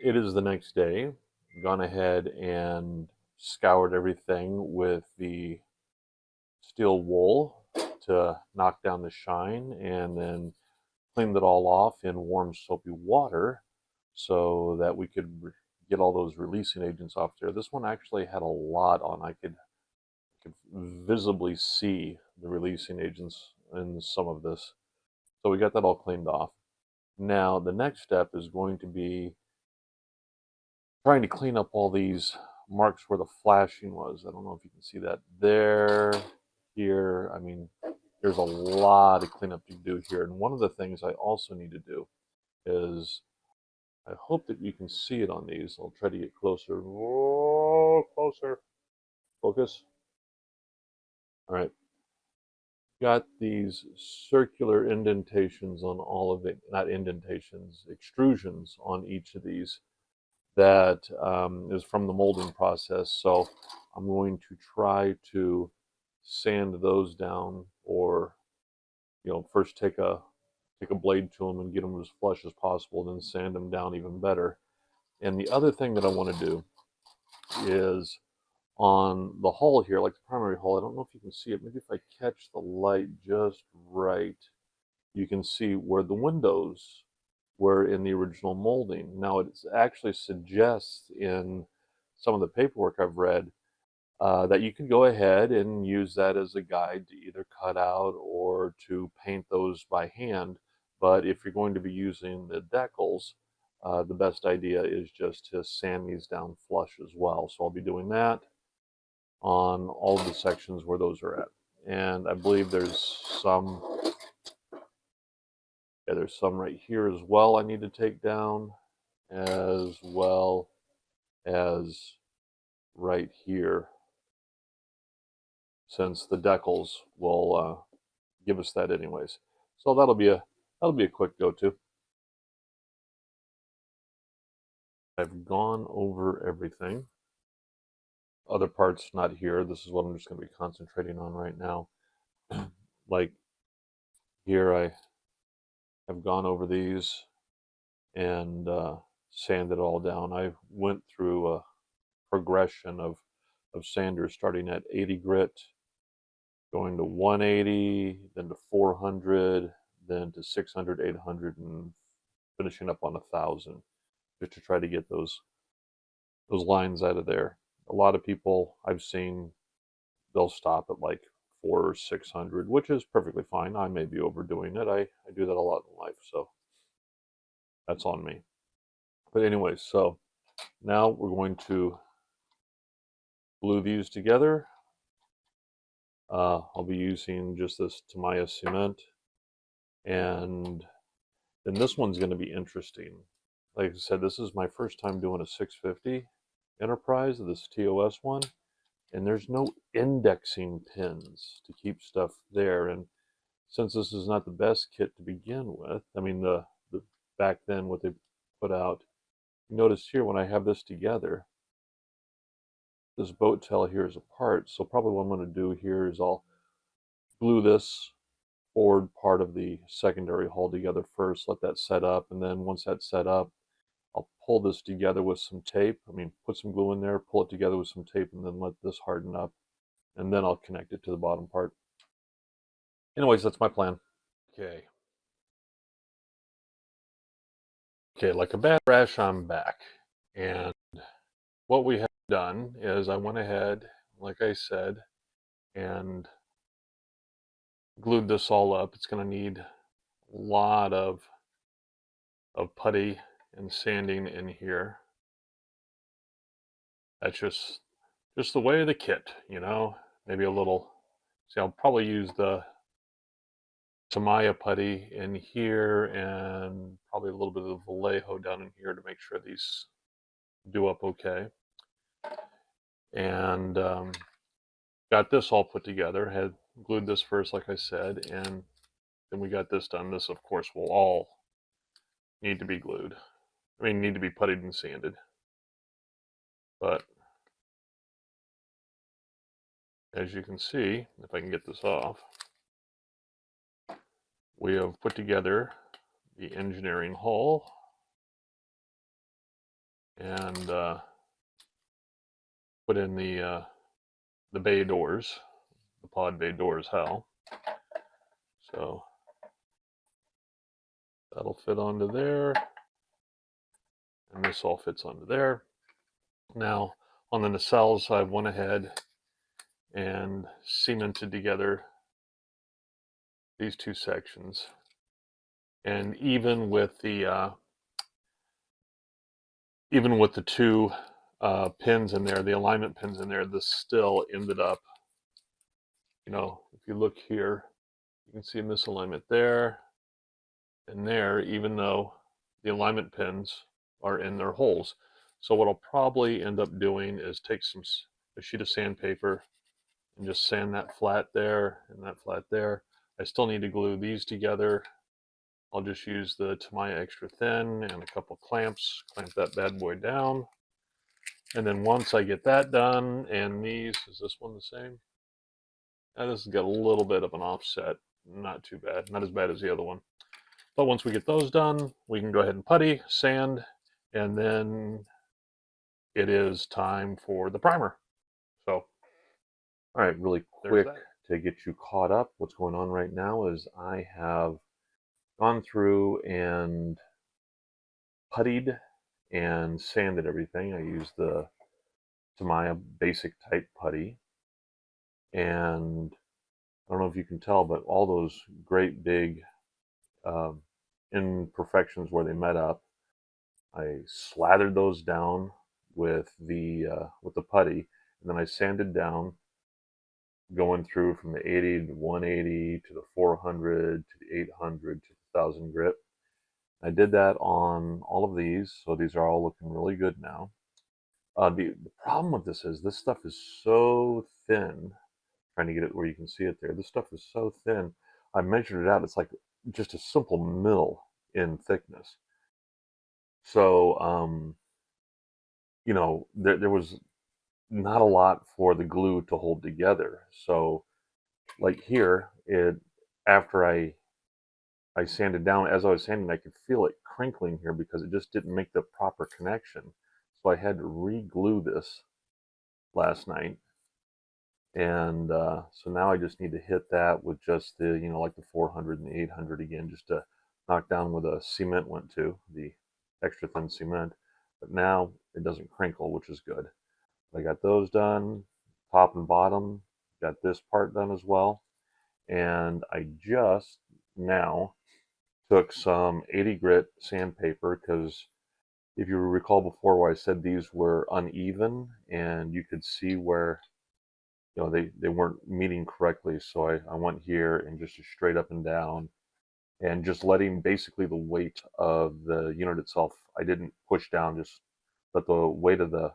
It is the next day. Gone ahead and scoured everything with the steel wool to knock down the shine, and then cleaned it all off in warm soapy water so that we could get all those releasing agents off there. This one actually had a lot on. I could visibly see the releasing agents in some of this. So we got that all cleaned off. Now the next step is going to be trying to clean up all these marks where the flashing was. I don't know if you can see that there, here. I mean, there's a lot of cleanup to do here. And one of the things I also need to do is, I hope that you can see it on these. I'll try to get closer. Whoa, closer. Focus. All right. Got these circular indentations on all of it, not indentations, extrusions on each of these that is from the molding process. So I'm going to try to sand those down, or first take a blade to them and get them as flush as possible, then sand them down even better. And the other thing that I want to do is on the hull here, like the primary hull, I don't know if you can see it. Maybe if I catch the light just right, you can see where the windows were in the original molding. Now it actually suggests in some of the paperwork I've read that you could go ahead and use that as a guide to either cut out or to paint those by hand. But if you're going to be using the decals, the best idea is just to sand these down flush as well. So I'll be doing that on all of the sections where those are at. And I believe there's some, yeah, there's some right here as well I need to take down, as well as right here, since the decals will give us that anyways. So that'll be a quick go-to. I've gone over everything. Other parts not here. This is what I'm just going to be concentrating on right now. Like here, I have gone over these and sanded it all down. I went through a progression of sanders, starting at 80 grit, going to 180, then to 400, then to 600, 800, and finishing up on 1,000, just to try to get those lines out of there. A lot of people I've seen, they'll stop at like 400 or 600, which is perfectly fine. I may be overdoing it. I do that a lot in life, so that's on me. But anyway, so now we're going to glue these together. I'll be using just this Tamiya cement, and then this one's going to be interesting. Like I said, this is my first time doing a 650 Enterprise, this TOS one, and there's no indexing pins to keep stuff there. And since this is not the best kit to begin with, I mean, the back then what they put out, you notice here when I have this together, this boat tail here is apart. So probably what I'm going to do here is I'll glue this forward part of the secondary hull together first, let that set up, and then once that's set up, I'll pull this together with some tape. I mean, put some glue in there, pull it together with some tape, and then let this harden up, and then I'll connect it to the bottom part. Anyways, that's my plan. Okay. Okay, like a bad rash, I'm back. And what we have done is I went ahead, like I said, and glued this all up. It's going to need a lot of putty and sanding in here. That's just the way of the kit, you know. Maybe a little. See, I'll probably use the Tamiya putty in here and probably a little bit of Vallejo down in here to make sure these do up okay. And got this all put together. Had glued this first, like I said, and then we got this done. This, of course, will all need to be glued. I mean, need to be puttied and sanded. But as you can see, if I can get this off, we have put together the engineering hull. and put in the bay doors, the pod bay doors. How? So that'll fit onto there, and this all fits onto there. Now on the nacelles, I went ahead and cemented together these two sections, and even with the two pins in there, the alignment pins in there, this still ended up, if you look here, you can see a misalignment there and there, even though the alignment pins are in their holes. So what I'll probably end up doing is take a sheet of sandpaper and just sand that flat there and that flat there. I still need to glue these together. I'll just use the Tamiya extra thin and a couple clamps, clamp that bad boy down. And then once I get that done, and these, is this one the same? This has got a little bit of an offset, not too bad, not as bad as the other one. But once we get those done, we can go ahead and putty, sand, and then it is time for the primer. So, all right, really quick to get you caught up. What's going on right now is I have gone through and puttied and sanded everything. I used the Tamiya basic type putty, and I don't know if you can tell, but all those great big imperfections where they met up, I slathered those down with the putty, and then I sanded down, going through from the 80 to 180 to the 400 to the 800 to the 1000 grit. I did that on all of these, so these are all looking really good now. The problem with this is stuff is so thin. Trying to get it where you can see it there. This stuff is so thin. I measured it out. It's like just a simple mil in thickness. So, there was not a lot for the glue to hold together. So, like here, after I sanded down, as I was sanding, I could feel it crinkling here because it just didn't make the proper connection. So I had to re-glue this last night. And so now I just need to hit that with just the, like the 400 and the 800 again, just to knock down where the cement went to, the extra thin cement. But now it doesn't crinkle, which is good. I got those done, top and bottom, got this part done as well. And I just now took some 80 grit sandpaper, because if you recall before where I said these were uneven and you could see where they weren't meeting correctly. So I went here and just straight up and down, and just letting basically the weight of the unit itself. I didn't push down, just let the weight of the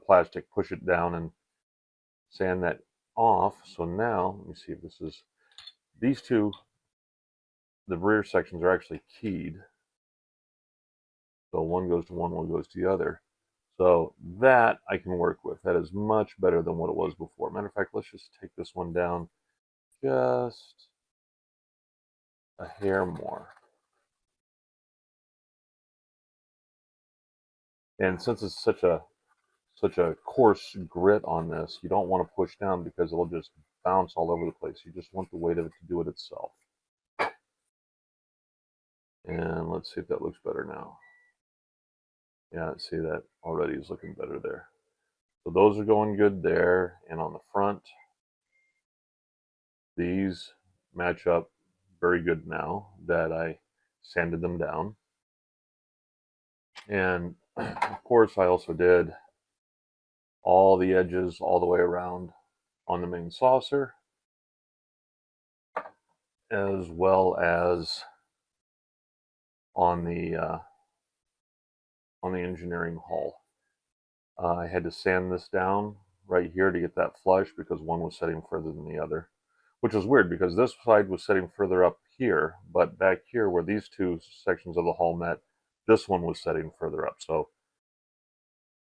plastic push it down and sand that off. So now let me see if this is, these two, the rear sections are actually keyed. So one goes to one goes to the other. So that I can work with. That is much better than what it was before. Matter of fact, let's just take this one down just a hair more. And since it's such a coarse grit on this, you don't want to push down because it'll just bounce all over the place. You just want the weight of it to do it itself. And let's see if that looks better now. Yeah, see, that already is looking better there. So those are going good there. And on the front, these match up very good now that I sanded them down. And of course, I also did all the edges all the way around on the main saucer, as well as on the engineering hull. I had to sand this down right here to get that flush because one was setting further than the other, which was weird because this side was setting further up here, but back here where these two sections of the hull met, this one was setting further up. So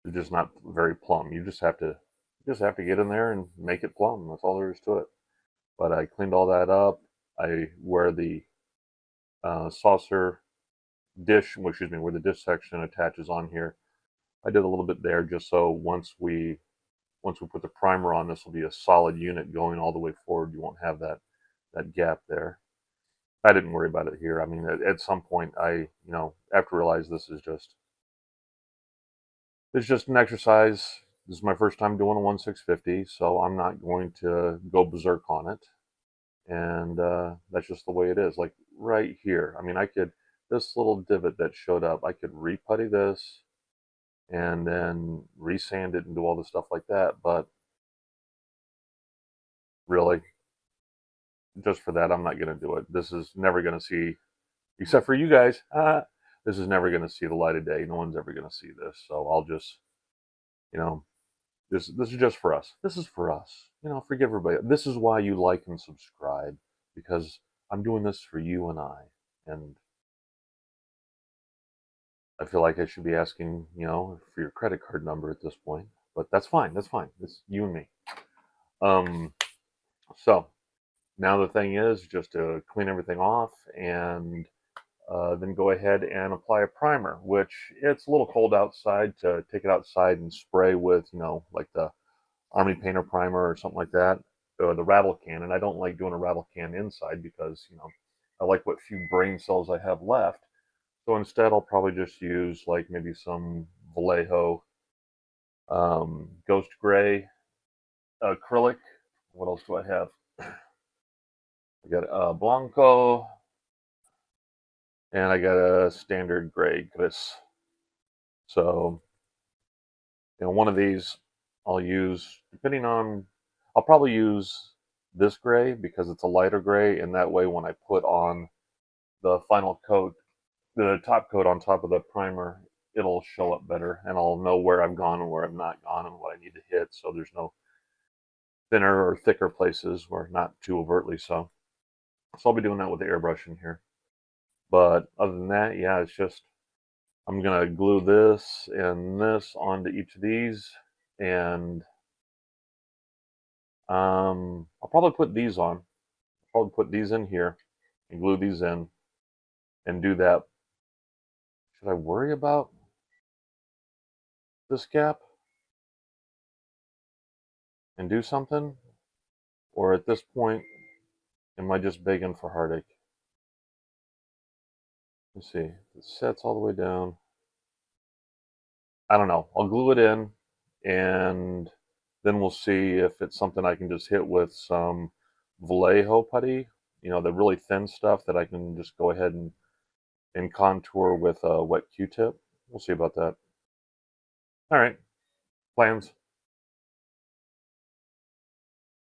it's just not very plumb. You just have to get in there and make it plumb. That's all there is to it. But I cleaned all that up. Where the saucer dish, where the dish section attaches on here, I did a little bit there just so once we put the primer on, this will be a solid unit going all the way forward. You won't have that gap there. I didn't worry about it here. I mean, at some point, after realize it's just an exercise. This is my first time doing a 1/650, so I'm not going to go berserk on it, and that's just the way it is. Like right here, I mean, this little divot that showed up, I could re-putty this and then resand it and do all the stuff like that, but really, just for that, I'm not going to do it. This is never going to see, except for you guys, this is never going to see the light of day. No one's ever going to see this, so I'll just, you know, this is just for us. This is for us. Forgive everybody. This is why you like and subscribe, because I'm doing this for you and I. And I feel like I should be asking, for your credit card number at this point. But that's fine. That's fine. It's you and me. So now the thing is just to clean everything off and then go ahead and apply a primer, which it's a little cold outside to take it outside and spray with, like the Army Painter primer or something like that, or the rattle can. And I don't like doing a rattle can inside because, I like what few brain cells I have left. So instead, I'll probably just use like maybe some Vallejo Ghost Gray acrylic. What else do I have? I got Blanco, and I got a standard gray Gris. So, one of these I'll use, I'll probably use this gray because it's a lighter gray, and that way when I put on the final coat, the top coat on top of the primer, it'll show up better, and I'll know where I've gone and where I've not gone and what I need to hit, so there's no thinner or thicker places, or not too overtly so. So I'll be doing that with the airbrush in here. But other than that, yeah, it's just, I'm going to glue this and this onto each of these, and I'll probably put these on. I'll probably put these in here and glue these in and do that. Should I worry about this gap and do something? Or at this point, am I just begging for heartache? Let's see. It sets all the way down. I don't know. I'll glue it in, and then we'll see if it's something I can just hit with some Vallejo putty, the really thin stuff that I can just go ahead and contour with a wet Q-tip. We'll see about that. All right. Plans.